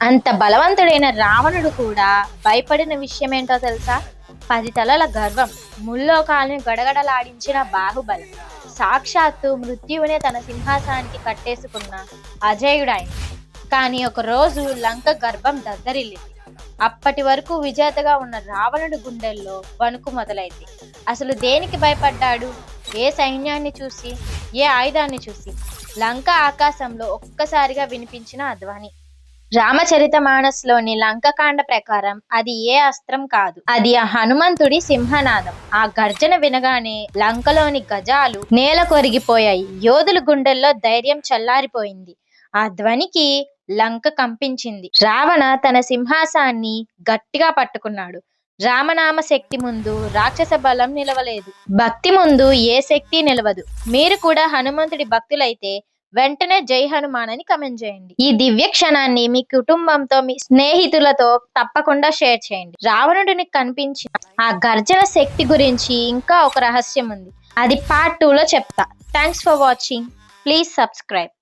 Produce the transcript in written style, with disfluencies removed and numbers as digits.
అంత బలవంతుడైన రావణుడు కూడా భయపడిన విషయం ఏంటో తెలుసా? 10 తలల గర్వం, ముల్లోకాలను గడగడలాడించిన బాహుబలం, సాక్షాత్తు మృత్యువునే తన సింహాసనానికి కట్టేసుకున్న అజేయుడాయన. కానీ ఒక రోజు లంక గర్భం దద్దరిల్లింది. అప్పటి వరకు విజేతగా ఉన్న రావణుడి గుండెల్లో వణుకు మొదలైంది. అసలు దేనికి భయపడ్డాడు? ఏ సైన్యాన్ని చూసి, ఏ ఆయుధాన్ని చూసి? లంక ఆకాశంలో ఒక్కసారిగా వినిపించిన ఆ ధ్వని రామచరితమానస్లోని లంకకాండ ప్రకారం అది ఏ అస్త్రం కాదు, అది ఆ హనుమంతుడి సింహనాదం. ఆ గర్జన వినగానే లంకలోని గజాలు నేల కొరిగిపోయాయి. యోధుల గుండెల్లో ధైర్యం చల్లారిపోయింది. ఆ ధ్వనికి లంక కంపించింది. రావణ తన సింహాసాన్ని గట్టిగా పట్టుకున్నాడు. రామనామ శక్తి ముందు రాక్షస బలం నిలవలేదు. భక్తి ముందు ఏ శక్తి నిలవదు. మీరు కూడా హనుమంతుడి భక్తులైతే వెంటనే జై హనుమాన్ అని కమెంట్ చేయండి. ఈ దివ్య క్షణాన్ని మీ కుటుంబంతో, మీ స్నేహితులతో తప్పకుండా షేర్ చేయండి. రావణుడిని కనిపించిన ఆ గర్జన శక్తి గురించి ఇంకా ఒక రహస్యం ఉంది. అది పార్ట్ 2లో చెప్తా. Thanks for watching. Please subscribe.